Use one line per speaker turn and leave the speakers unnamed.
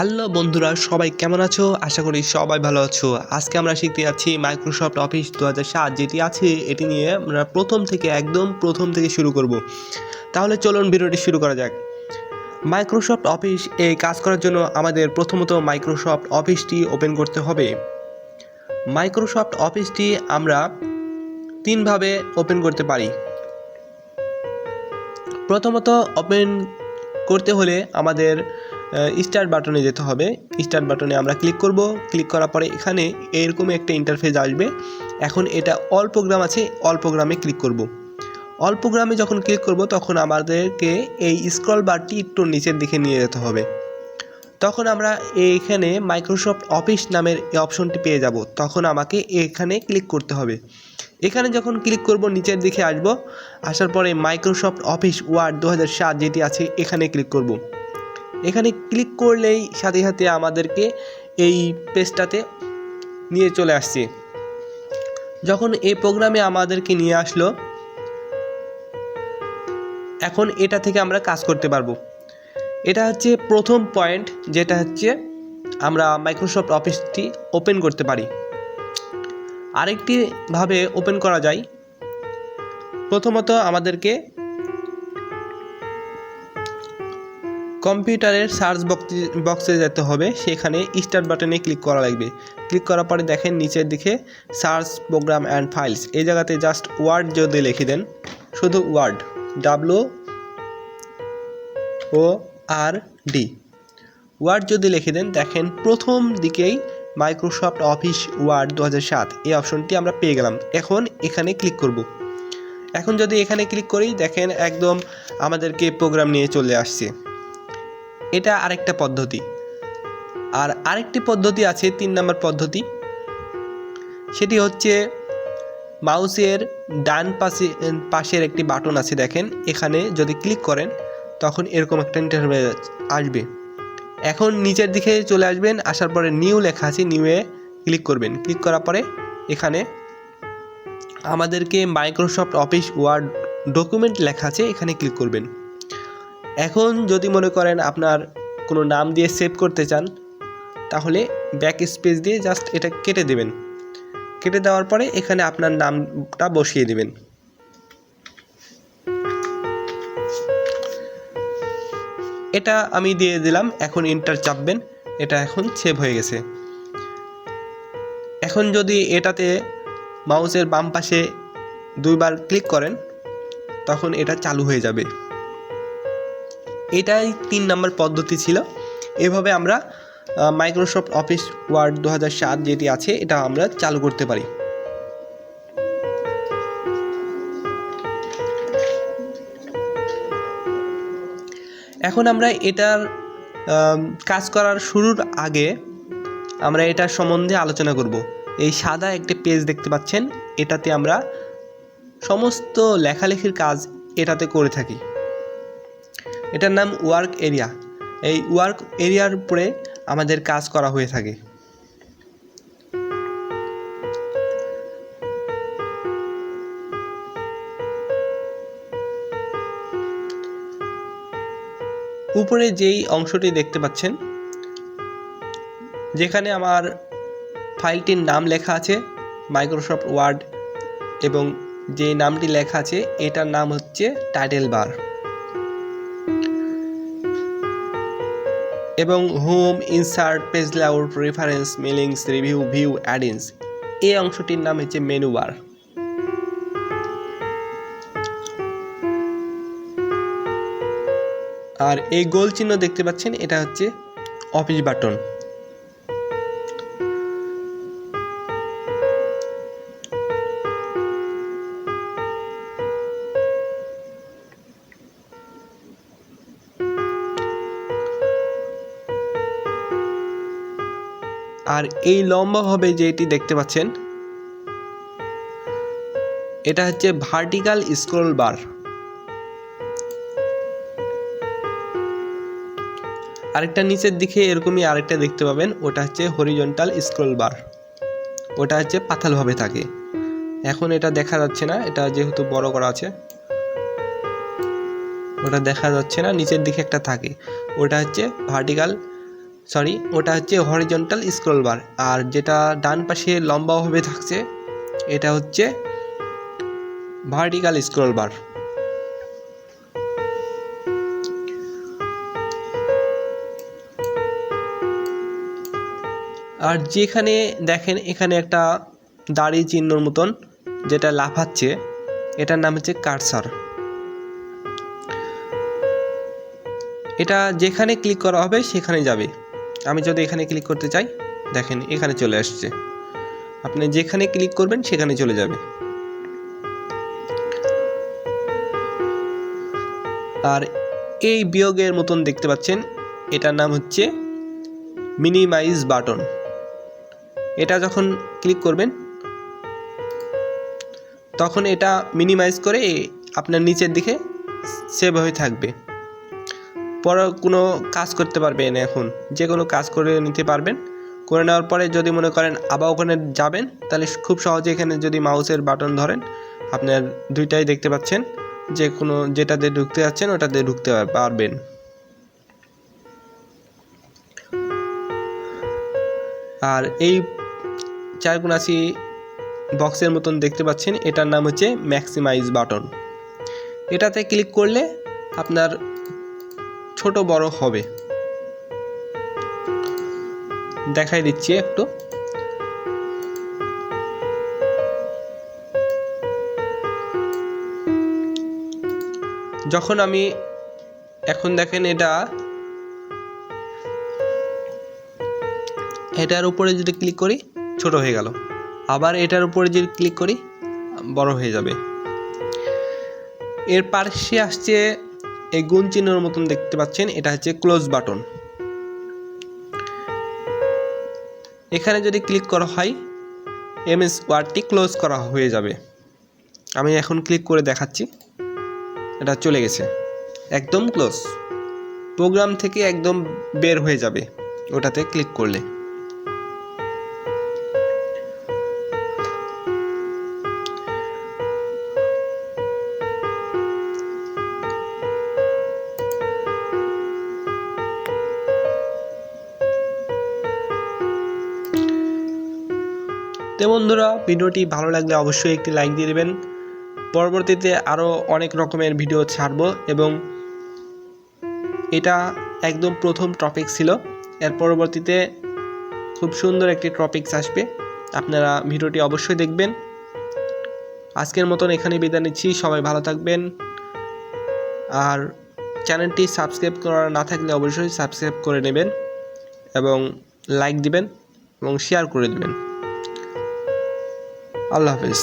Hello বন্ধুরা, সবাই কেমন আছো? আশা করি সবাই ভালো আছো। আজকে আমরা শিখতে যাচ্ছি মাইক্রোসফট অফিস 2007 যেটি আছে এটি নিয়ে আমরা একদম প্রথম থেকে শুরু করব। তাহলে চলুন ভিডিওটি শুরু করা যাক। মাইক্রোসফট অফিস এই কাজ করার জন্য আমাদের প্রথমত মাইক্রোসফট অফিসটি ওপেন করতে হবে। মাইক্রোসফট অফিসটি আমরা তিনভাবে ওপেন করতে পারি। প্রথমত ওপেন করতে হলে আমাদের স্টার্ট বাটনে যেতে হবে। স্টার্ট বাটনে আমরা ক্লিক করব। ক্লিক করার পরে এখানে এরকম একটা ইন্টারফেস আসবে। এখন এটা অল প্রোগ্রাম আছে, অল প্রোগ্রামে ক্লিক করব। অল প্রোগ্রামে যখন ক্লিক করব তখন আমাদেরকে এই স্ক্রল বারটি একটু নিচের দিকে নিয়ে যেতে হবে। তখন আমরা এইখানে মাইক্রোসফট অফিস নামের এই অপশনটি পেয়ে যাব। তখন আমাকে এখানে ক্লিক করতে হবে। এখানে যখন ক্লিক করব নিচের দিকে আসব। আসার পরে মাইক্রোসফট অফিস ওয়ার্ড 2007 যেটি আছে এখানে ক্লিক করব। এখানে ক্লিক করলেই সাথে সাথে আমাদেরকে এই পেজটাতে নিয়ে চলে আসছে। যখন এই প্রোগ্রামে আমাদেরকে নিয়ে আসলো, এখন এটা থেকে আমরা কাজ করতে পারবো। এটা হচ্ছে প্রথম পয়েন্ট, যেটা হচ্ছে আমরা মাইক্রোসফট অফিসটি ওপেন করতে পারি। আরেকটি ভাবে ওপেন করা যায়। প্রথমত আমাদেরকে কম্পিউটারের সার্চ বক্সে যেতে হবে। সেখানে স্টার্ট বাটনে ক্লিক করা লাগবে। ক্লিক করার পরে দেখেন নিচের দিকে সার্চ প্রোগ্রাম অ্যান্ড ফাইলস, এই জায়গাতে জাস্ট ওয়ার্ড যদি লিখে দেন, শুধু ওয়ার্ড, WORD, ওয়ার্ড যদি লিখে দেন, দেখেন প্রথম দিকেই মাইক্রোসফট অফিস ওয়ার্ড 2007 এই অপশনটি আমরা পেয়ে গেলাম। এখন এখানে ক্লিক করব। এখন যদি এখানে ক্লিক করি, দেখেন একদম আমাদেরকে প্রোগ্রাম নিয়ে চলে আসছে। এটা আরেকটা পদ্ধতি। আর আরেকটি পদ্ধতি আছে, 3 নম্বর পদ্ধতি। সেটি হচ্ছে মাউসের ডান পাশের একটি বাটন আছে, দেখেন এখানে যদি ক্লিক করেন তখন এরকম একটা ইন্টারফেস আসবে। এখন নিচের দিকে চলে আসবেন। আসার পরে নিউ লেখা আছে, নিউয়ে ক্লিক করবেন। ক্লিক করার পরে এখানে আমাদেরকে মাইক্রোসফট অফিস ওয়ার্ড ডকুমেন্ট লেখা আছে, এখানে ক্লিক করবেন। এখন যদি মনে করেন আপনার কোনো নাম দিয়ে সেভ করতে চান, তাহলে ব্যাক স্পেস দিয়ে জাস্ট এটা কেটে দেবেন। কেটে দেওয়ার পরে এখানে আপনার নামটা বসিয়ে দেবেন। এটা আমি দিয়ে দিলাম। এখন এন্টার চাপবেন। এটা এখন সেভ হয়ে গেছে। এখন যদি এটাতে মাউসের বাম পাশে 2 বার ক্লিক করেন, তখন এটা চালু হয়ে যাবে। এটাই 3 নম্বর পদ্ধতি ছিল। এভাবে আমরা মাইক্রোসফট অফিস ওয়ার্ড 2007 যেটি আছে এটা আমরা চালু করতে পারি। এখন আমরা এটার কাজ করার শুরুর আগে আমরা এটার সম্বন্ধে আলোচনা করব। এই সাদা একটি পেজ দেখতে পাচ্ছেন, এটাতে আমরা সমস্ত লেখালেখির কাজ এটাতে করে থাকি। এটার নাম ওয়ার্ক এরিয়া। এই ওয়ার্ক এরিয়ার উপরে আমাদের কাজ করা হয়ে থাকে। উপরে যেই অংশটি দেখতে পাচ্ছেন, যেখানে আমার ফাইলটির নাম লেখা আছে মাইক্রোসফট ওয়ার্ড, এবং যে নামটি লেখা আছে এটার নাম হচ্ছে টাইটেল বার, এবং home, insert, page layout, references, mailings, review, view, addins, এই অংশটির নাম হচ্ছে মেনু বার। আর এই গোল চিহ্ন দেখতে পাচ্ছেন, এটা হচ্ছে অফিস বাটন। আর এই লম্বাভাবে যেটি দেখতে পাচ্ছেন, এটা হচ্ছে ভার্টিক্যাল স্ক্রল বার। আরেকটা নিচের দিকে এরকমই আরেকটা দেখতে পাবেন, ওটা হচ্ছে হরিজন্টাল স্ক্রল বার। ওটা হচ্ছে পাতালভাবে থাকে। এখন এটা দেখা যাচ্ছে না, এটা যেহেতু বড় করা আছে ওটা দেখা যাচ্ছে না। নিচের দিকে একটা থাকে, ওটা হচ্ছে ভার্টিক্যাল সরি, ওটা হচ্ছে হরিজন্টাল স্ক্রল বার। আর যেটা ডান পাশে লম্বাভাবে থাকছে এটা হচ্ছে ভার্টিক্যাল স্ক্রল বার। আর যেখানে দেখেন এখানে একটা দাড়ি চিহ্নর মতন যেটা লাফাচ্ছে, এটার নাম হচ্ছে কার্সার। এটা যেখানে ক্লিক করা হবে সেখানে যাবে। আমি যদি এখানে ক্লিক করতে চাই, দেখেন এখানে চলে আসছে। আপনি যেখানে ক্লিক করবেন সেখানে চলে যাবে। আর এই বিয়োগের মতন দেখতে পাচ্ছেন, এটার নাম হচ্ছে মিনিমাইজ বাটন। এটা যখন ক্লিক করবেন তখন এটা মিনিমাইজ করে আপনার নিচের দিকে সেভ হয়ে থাকবে। পরে কোনো কাজ করতে পারবেন, এখন যে কোনো কাজ করে নিতে পারবেন। করে নেওয়ার পরে যদি মনে করেন আবার ওখানে যাবেন, তাহলে খুব সহজে এখানে যদি মাউসের বাটন ধরেন, আপনার দুইটাই দেখতে পাচ্ছেন, যে কোনো যেটাতে ঢুকতে যাচ্ছেন ওটাতে ঢুকতে পারবেন। আর এই 4x বক্সের মতন দেখতে পাচ্ছেন, এটার নাম হচ্ছে ম্যাক্সিমাইজ বাটন। এটাতে ক্লিক করলে আপনার ছোট বড় হবে। দেখাই দিচ্ছি একটু। যখন আমি এখন দেখেন এটার উপরে যদি ক্লিক করি ছোট হয়ে গেল, আবার এটার উপরে যদি ক্লিক করি বড় হয়ে যাবে। এর পাশে আসছে এই গুণ চিহ্নের মতন দেখতে পাচ্ছেন, এটা হচ্ছে ক্লোজ বাটন। এখানে যদি ক্লিক করা হয় এমএস ওয়ার্ডটি ক্লোজ করা হয়ে যাবে। আমি এখন ক্লিক করে দেখাচ্ছি, এটা চলে গেছে, একদম ক্লোজ। প্রোগ্রাম থেকে একদম বের হয়ে যাবে ওটাতে ক্লিক করলে। তো বন্ধুরা, ভিডিওটি ভালো লাগলে অবশ্যই একটি লাইক দিয়ে দেবেন। পরবর্তীতে আরও অনেক রকমের ভিডিও ছাড়ব, এবং এটা একদম প্রথম টপিক ছিল। এর পরবর্তীতে খুব সুন্দর একটি টপিকস আসবে, আপনারা ভিডিওটি অবশ্যই দেখবেন। আজকের মতন এখানে বিদায় নিচ্ছি, সবাই ভালো থাকবেন। আর চ্যানেলটি সাবস্ক্রাইব করা না থাকলে অবশ্যই সাবস্ক্রাইব করে নেবেন, এবং লাইক দিবেন এবং শেয়ার করে দেবেন। আল্লাহ হাফেজ।